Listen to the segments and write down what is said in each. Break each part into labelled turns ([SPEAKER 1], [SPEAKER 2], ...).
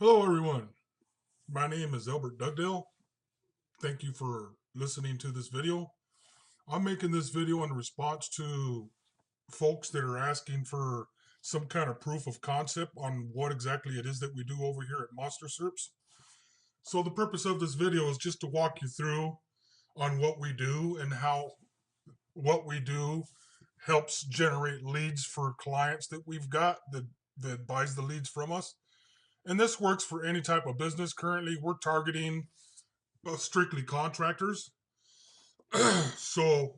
[SPEAKER 1] Hello, everyone. My name is Albert Dugdale. Thank you for listening to this video. I'm making this video in response to folks that are asking for some kind of proof of concept on what exactly it is that we do over here at Monster SERPS. So the purpose of this video is just to walk you through on what we do and how what we do helps generate leads for clients that we've got that buys the leads from us. And this works for any type of business. Currently, we're targeting strictly contractors. So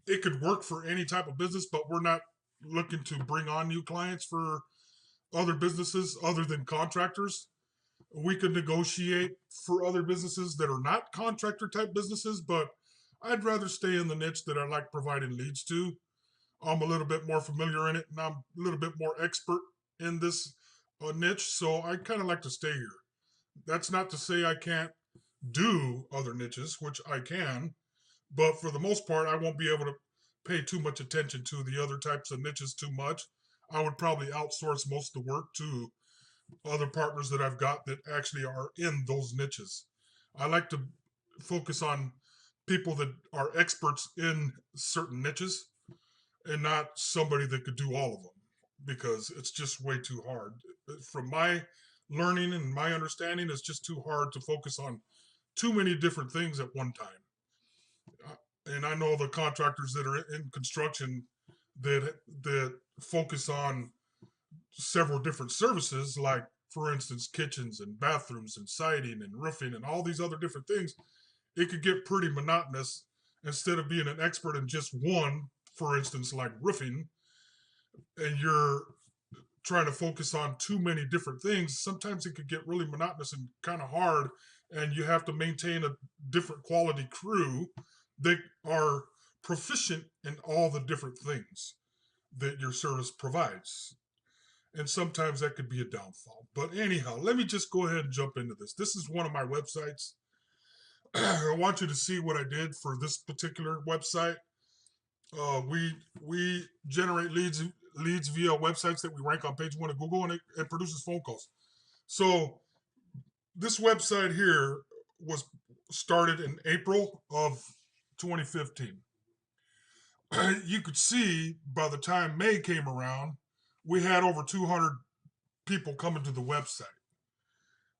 [SPEAKER 1] it could work for any type of business, but we're not looking to bring on new clients for other businesses other than contractors. We could negotiate for other businesses that are not contractor type businesses, but I'd rather stay in the niche that I like providing leads to. I'm a little bit more familiar in it and I'm a little bit more expert in this niche, so I kind of like to stay here. That's not to say I can't do other niches, which I can, but for the most part, I won't be able to pay too much attention to the other types of niches too much. I would probably outsource most of the work to other partners that I've got that actually are in those niches. I like to focus on people that are experts in certain niches and not somebody that could do all of them because it's just way too hard. From my learning and my understanding, it's just too hard to focus on too many different things at one time. And I know the contractors that are in construction that focus on several different services, like for instance, kitchens and bathrooms and siding and roofing and all these other different things. It could get pretty monotonous instead of being an expert in just one, for instance, like roofing, and you're trying to focus on too many different things. Sometimes it could get really monotonous and kind of hard, and you have to maintain a different quality crew that are proficient in all the different things that your service provides. And sometimes that could be a downfall. But anyhow, let me just go ahead and jump into this. This is one of my websites. I want you to see what I did for this particular website. We generate leads via websites that we rank on page one of Google, and it produces phone calls. So this website here was started in April of 2015. You could see by the time May came around, we had over 200 people coming to the website.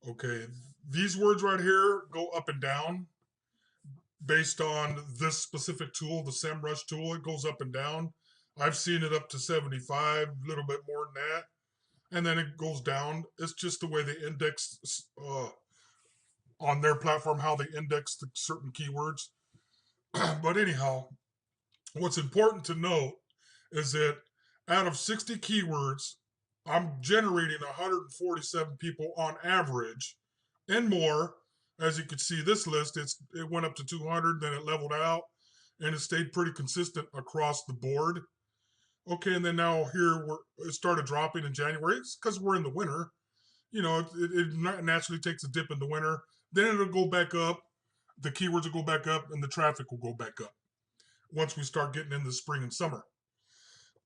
[SPEAKER 1] Okay, these words right here go up and down based on this specific tool, the SEMrush tool. It goes up and down. I've seen it up to 75, a little bit more than that, and then it goes down. It's just the way they index on their platform, how they index the certain keywords. But anyhow, what's important to note is that out of 60 keywords, I'm generating 147 people on average and more. As you can see, this list, it went up to 200, then it leveled out, and it stayed pretty consistent across the board. Okay, and then now here it started dropping in January. It's because we're in the winter. You know, it naturally takes a dip in the winter. Then it'll go back up. The keywords will go back up, and the traffic will go back up once we start getting into spring and summer.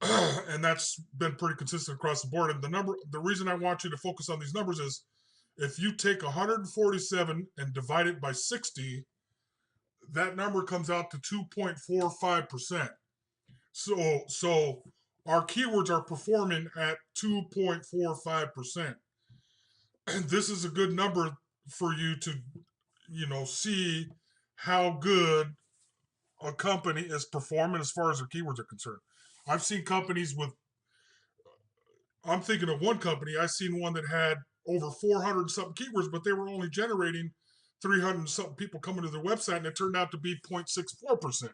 [SPEAKER 1] And that's been pretty consistent across the board. And the reason I want you to focus on these numbers is if you take 147 and divide it by 60, that number comes out to 2.45%. So our keywords are performing at 2.45%. And this is a good number for you to, see how good a company is performing as far as their keywords are concerned. I've seen companies with, I'm thinking of one company, I've seen one that had over 400 something keywords, but they were only generating 300 something people coming to their website, and it turned out to be 0.64%.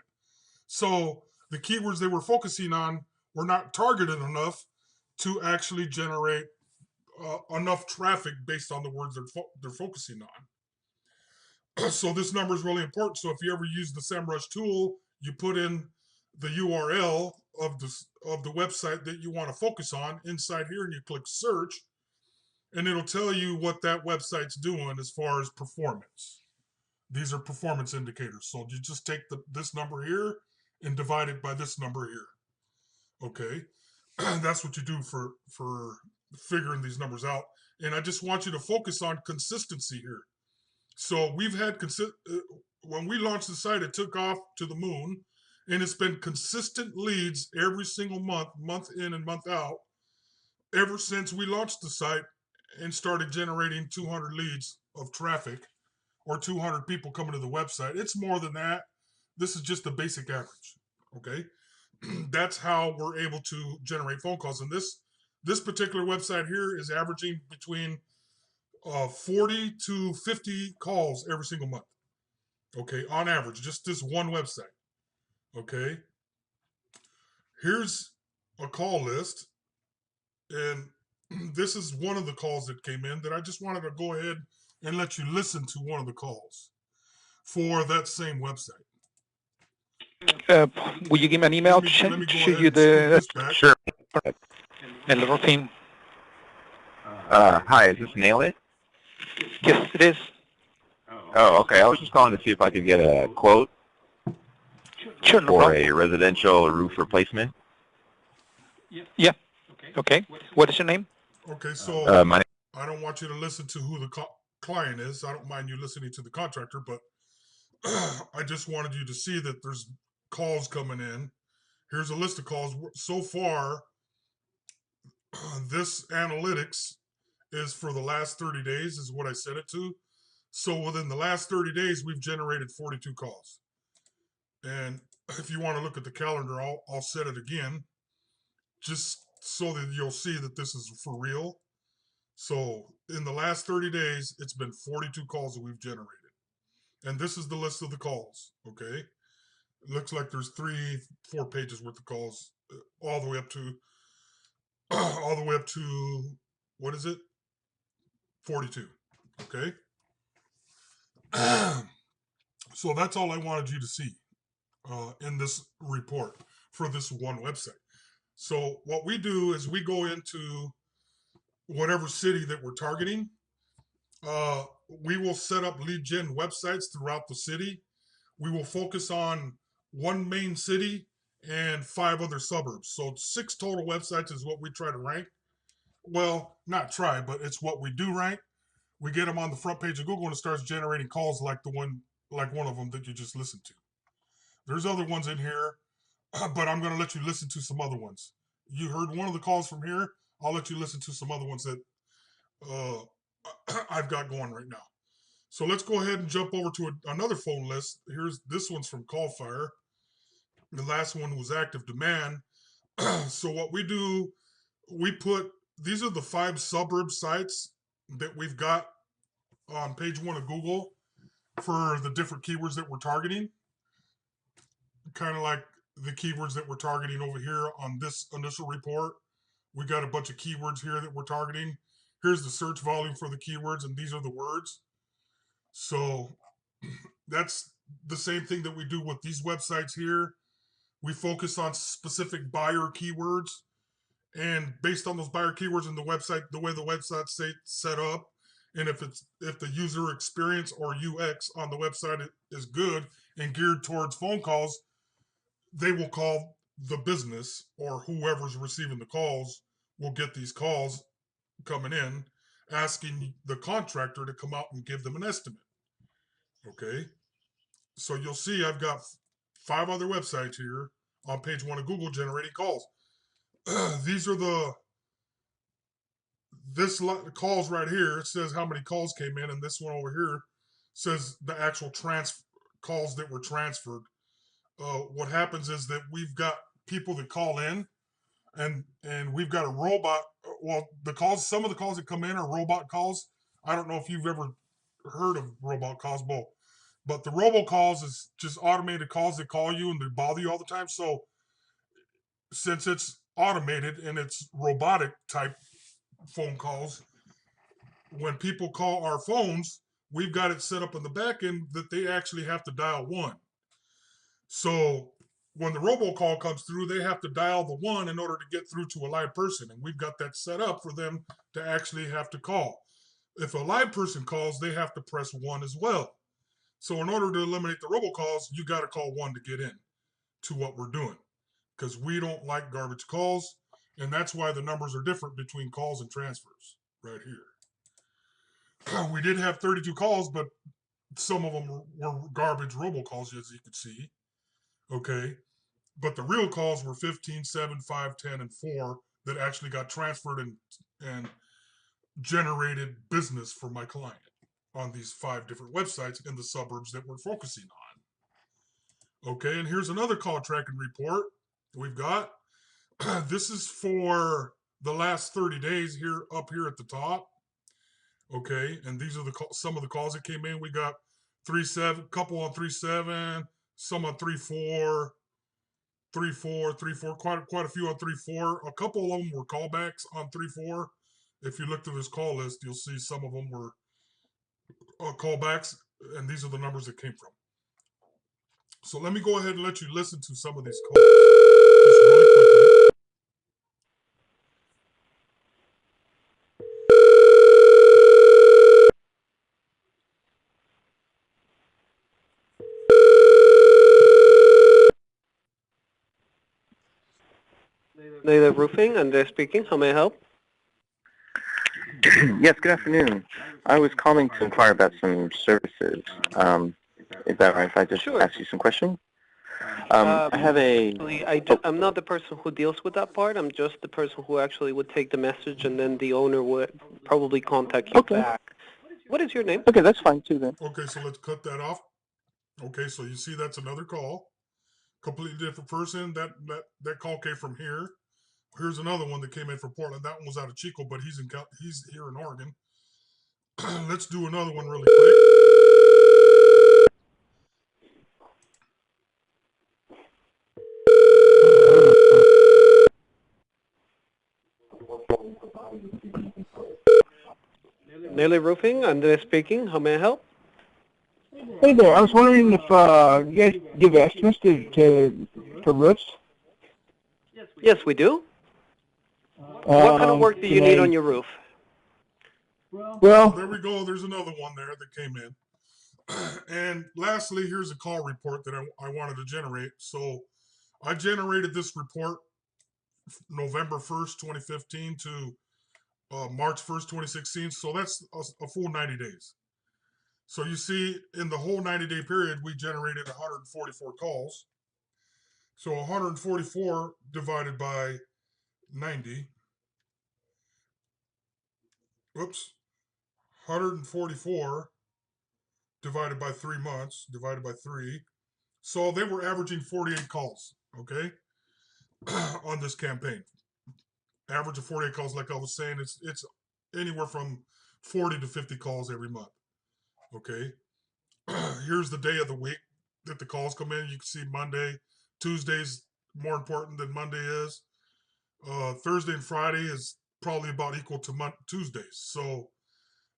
[SPEAKER 1] So the keywords they were focusing on were not targeted enough to actually generate enough traffic based on the words they're focusing on. So this number is really important. So if you ever use the SEMrush tool, you put in the URL of the website that you want to focus on inside here, and you click search, and it'll tell you what that website's doing as far as performance. These are performance indicators. So you just take this number here and divide it by this number here. Okay, that's what you do for figuring these numbers out. and I just want you to focus on consistency here. So we've had when we launched the site, it took off to the moon, and it's been consistent leads every single month, month in and month out, ever since we launched the site and started generating 200 leads of traffic or 200 people coming to the website. It's more than that. This is just the basic average. Okay. That's how we're able to generate phone calls. And this particular website here is averaging between 40 to 50 calls every single month. Okay, on average, just this one website. Okay, here's a call list, and this is one of the calls that came in that I just wanted to go ahead and let you listen to one of the calls for that same website.
[SPEAKER 2] Uh, will you give me an email to show you the
[SPEAKER 3] Sure.
[SPEAKER 2] little thing?
[SPEAKER 3] Hi, is this Nail It?
[SPEAKER 2] Yes, it is.
[SPEAKER 3] Oh, okay. I was just calling to see if I could get a quote
[SPEAKER 2] Sure, no
[SPEAKER 3] for
[SPEAKER 2] problem.
[SPEAKER 3] a residential roof replacement.
[SPEAKER 2] Yeah. Okay. What is your name?
[SPEAKER 1] Okay, so
[SPEAKER 3] My
[SPEAKER 1] I don't want you to listen to who the client is. I don't mind you listening to the contractor, but I just wanted you to see that there's calls coming in. Here's a list of calls. So far, this analytics is for the last 30 days, is what I set it to. So within the last 30 days, we've generated 42 calls. And if you want to look at the calendar, I'll set it again, just so that you'll see that this is for real. So in the last 30 days, it's been 42 calls that we've generated. And this is the list of the calls, okay? It looks like there's 4 pages worth of calls, all the way up to what is it? 42. Okay. So that's all I wanted you to see in this report for this one website. So what we do is we go into whatever city that we're targeting. We will set up lead gen websites throughout the city. We will focus on one main city and 5 other suburbs. So 6 total websites is what we try to rank. Well, not try, but it's what we do rank. We get them on the front page of Google and it starts generating calls like one of them that you just listened to. There's other ones in here, but I'm going to let you listen to some other ones. You heard one of the calls from here. I'll let you listen to some other ones that I've got going right now. So let's go ahead and jump over to another phone list. This one's from Callfire. The last one was Active Demand. So what we do, these are the 5 suburb sites that we've got on page 1 of Google for the different keywords that we're targeting. Kind of like the keywords that we're targeting over here on this initial report. We got a bunch of keywords here that we're targeting. Here's the search volume for the keywords, and these are the words. So that's the same thing that we do with these websites here. We focus on specific buyer keywords, and based on those buyer keywords in the website, the way the website's set up, and if the user experience or UX on the website is good and geared towards phone calls, they will call the business, or whoever's receiving the calls will get these calls coming in asking the contractor to come out and give them an estimate. Okay, so you'll see I've got 5 other websites here on page 1 of Google generating calls. These are this calls right here. It says how many calls came in, and this one over here says the actual calls that were transferred. What happens is that we've got people that call in, and we've got a robot. Well, some of the calls that come in are robot calls. I don't know if you've ever heard of robot calls, but the robocalls is just automated calls that call you and they bother you all the time. So since it's automated and it's robotic type phone calls, when people call our phones, we've got it set up in the back end that they actually have to dial 1. So when the robocall comes through, they have to dial the 1 in order to get through to a live person. And we've got that set up for them to actually have to call. If a live person calls, they have to press 1 as well. So in order to eliminate the robocalls, you got to call 1 to get in to what we're doing, because we don't like garbage calls. And that's why the numbers are different between calls and transfers right here. We did have 32 calls, but some of them were garbage robocalls, as you can see. Okay. But the real calls were 15, 7, 5, 10, and 4 that actually got transferred and generated business for my client on these 5 different websites in the suburbs that we're focusing on. Okay, and here's another call tracking report we've got. This is for the last 30 days here up here at the top. Okay, and these are some of the calls that came in. We got 3-7, couple on 3-7, some on 3-4, 3-4, 3-4, quite a few on 3-4. A couple of them were callbacks on 3-4. If you look through this call list, you'll see some of them were callbacks, and these are the numbers that came from. So let me go ahead and let you listen to some of these calls just really quickly.
[SPEAKER 4] Native Roofing, Andres speaking. How may I help?
[SPEAKER 3] Yes, good afternoon. I was calling to inquire about some services. Is that right if I just
[SPEAKER 4] Sure.
[SPEAKER 3] ask you some questions? I have a...
[SPEAKER 4] I'm not the person who deals with that part. I'm just the person who actually would take the message, and then the owner would probably contact you back. What is your name?
[SPEAKER 3] Okay, that's fine too then.
[SPEAKER 1] Okay, so let's cut that off. Okay, so you see that's another call. Completely different person. That call came from here. Here's another one that came in from Portland. That one was out of Chico, but he's here in Oregon. Let's do another one really quick.
[SPEAKER 4] Native Roofing, Andres speaking. How may I help?
[SPEAKER 5] Hey there, I was wondering if you guys give estimates for roofs?
[SPEAKER 4] Yes, we do. What kind of work do you need on your roof?
[SPEAKER 1] Well, there we go. There's another one there that came in. And lastly, here's a call report that I wanted to generate. So I generated this report November 1st, 2015 to March 1st, 2016. So that's a full 90 days. So you see, in the whole 90-day period, we generated 144 calls. So 144 divided by 90. Oops. 144 divided by 3 months, divided by 3. So they were averaging 48 calls, okay, on this campaign. Average of 48 calls, like I was saying, it's anywhere from 40 to 50 calls every month, okay. Here's the day of the week that the calls come in. You can see Monday, Tuesday's more important than Monday is. Thursday and Friday is probably about equal to Tuesdays. So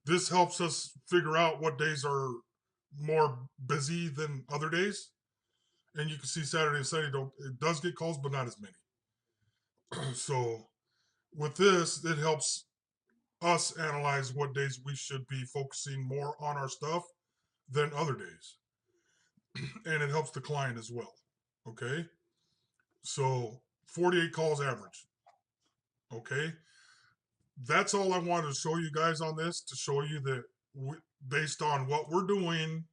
[SPEAKER 1] this helps us figure out what days are more busy than other days. And you can see Saturday and Sunday it does get calls, but not as many. So with this, it helps us analyze what days we should be focusing more on our stuff than other days. And it helps the client as well. Okay. So 48 calls average. Okay. That's all I wanted to show you guys on this, to show you that based on what we're doing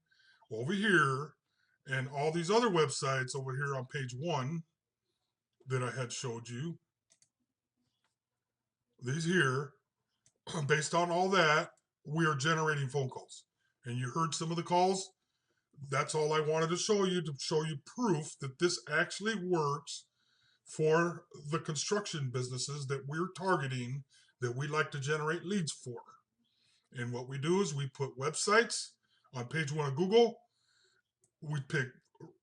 [SPEAKER 1] over here and all these other websites over here on page 1 that I had showed you, these here, based on all that, we are generating phone calls. And you heard some of the calls. That's all I wanted to show you proof that this actually works for the construction businesses that we're targeting, that we like to generate leads for. And what we do is we put websites on page 1 of Google. We pick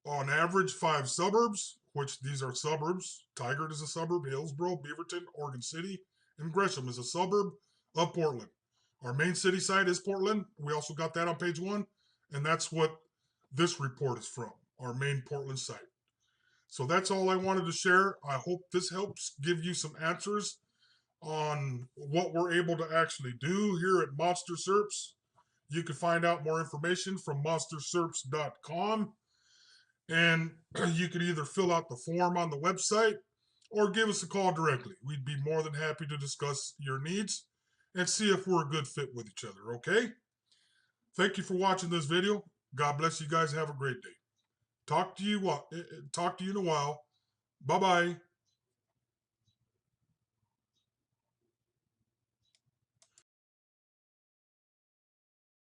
[SPEAKER 1] on average 5 suburbs, which these are suburbs. Tigard is a suburb, Hillsboro, Beaverton, Oregon City, and Gresham is a suburb of Portland. Our main city site is Portland. We also got that on page 1, and that's what this report is from, our main Portland site. So that's all I wanted to share. I hope this helps give you some answers on what we're able to actually do here at Monster SERPS. You can find out more information from monsterserps.com. And you could either fill out the form on the website or give us a call directly. We'd be more than happy to discuss your needs and see if we're a good fit with each other, okay? Thank you for watching this video. God bless you guys. Have a great day. Talk to you in a while. Bye-bye.